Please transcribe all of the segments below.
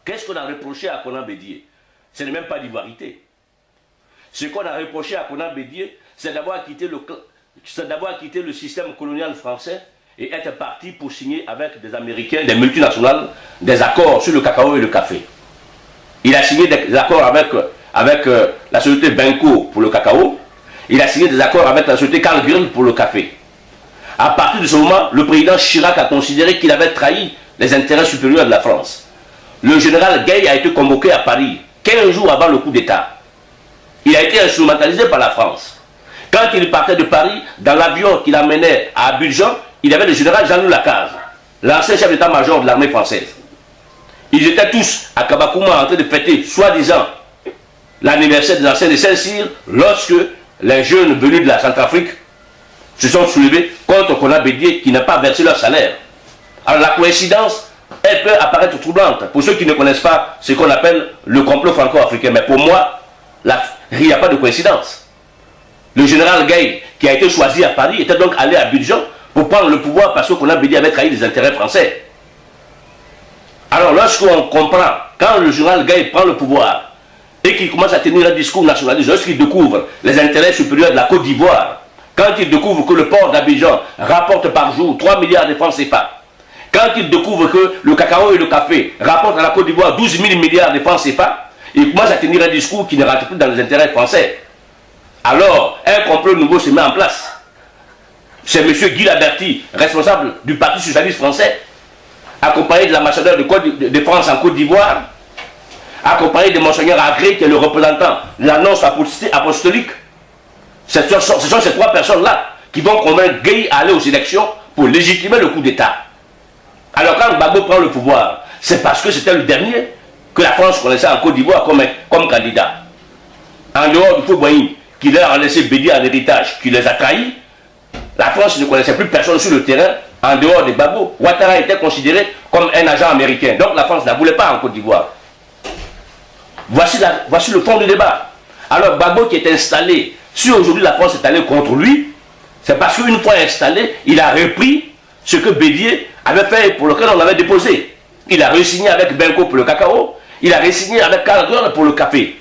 Qu'est-ce qu'on a reproché à Konan Bédié? Ce n'est même pas d'ivoirité. Ce qu'on a reproché à Konan Bédié, c'est d'avoir quitté le système colonial français et être parti pour signer avec des Américains, des multinationales, des accords sur le cacao et le café. Il a signé des accords avec la société Benko pour le cacao. Il a signé des accords avec la société Carl Grill pour le café. À partir de ce moment, le président Chirac a considéré qu'il avait trahi les intérêts supérieurs de la France. Le général Gay a été convoqué à Paris 15 jours avant le coup d'État. Il a été instrumentalisé par la France. Quand il partait de Paris, dans l'avion qui l'amenait à Abidjan, il y avait le général Jean-Louis Lacaze, l'ancien chef d'état-major de l'armée française. Ils étaient tous à Kabakouma en train de fêter, soi-disant, l'anniversaire des anciens de Saint-Cyr, lorsque les jeunes venus de la Centrafrique se sont soulevés contre Konan Bédié qui n'a pas versé leur salaire. Alors la coïncidence, elle peut apparaître troublante pour ceux qui ne connaissent pas ce qu'on appelle le complot franco-africain. Mais pour moi, il n'y a pas de coïncidence. Le général Gay, qui a été choisi à Paris, était donc allé à Abidjan pour prendre le pouvoir parce que Konan Bédié avait trahi les intérêts français. Alors lorsqu'on comprend, quand le général Gay prend le pouvoir et qu'il commence à tenir un discours nationaliste, lorsqu'il découvre les intérêts supérieurs de la Côte d'Ivoire, quand il découvre que le port d'Abidjan rapporte par jour 3 milliards de francs CFA, quand il découvre que le cacao et le café rapportent à la Côte d'Ivoire 12 000 milliards de francs CFA, il commence à tenir un discours qui ne rentre plus dans les intérêts français. Alors, un complot nouveau se met en place. C'est M. Guy Laberty, responsable du Parti Socialiste Français, accompagné de l'ambassadeur de France en Côte d'Ivoire, accompagné de Monseigneur Agré, qui est le représentant de l'annonce apostolique. Ce sont ces trois personnes-là qui vont convaincre Gueye à aller aux élections pour légitimer le coup d'État. Alors quand Gbagbo prend le pouvoir, c'est parce que c'était le dernier que la France connaissait en Côte d'Ivoire comme candidat. En dehors du Fouboïn, qui leur a laissé Bédié en héritage, qui les a trahis, la France ne connaissait plus personne sur le terrain en dehors de Gbagbo. Ouattara était considéré comme un agent américain. Donc la France ne la voulait pas en Côte d'Ivoire. Voici le fond du débat. Alors Gbagbo qui est installé, si aujourd'hui la France est allée contre lui, c'est parce qu'une fois installé, il a repris ce que Bédié avait fait pour lequel on avait déposé. Il a re-signé avec Benko pour le cacao, il a re-signé avec Carl Grill pour le café.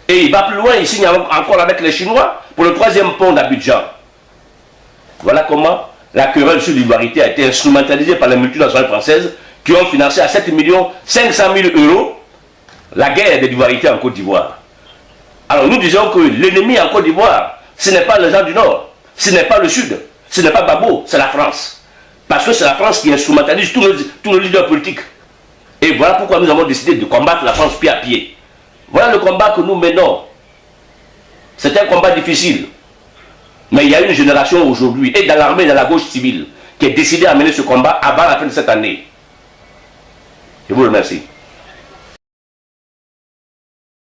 Et il va plus loin, il signe encore avec les Chinois pour le 3e pont d'Abidjan. Voilà comment la querelle sur l'ivoirité a été instrumentalisée par les multinationales françaises qui ont financé à 7 500 000 € la guerre de l'ivoirité en Côte d'Ivoire. Alors nous disons que l'ennemi en Côte d'Ivoire, ce n'est pas les gens du Nord, ce n'est pas le Sud, ce n'est pas Gbagbo, c'est la France. Parce que c'est la France qui instrumentalise tous nos leaders politiques. Et voilà pourquoi nous avons décidé de combattre la France pied à pied. Voilà le combat que nous menons. C'est un combat difficile. Mais il y a une génération aujourd'hui, et dans l'armée et dans la gauche civile, qui est décidée à mener ce combat avant la fin de cette année. Je vous remercie.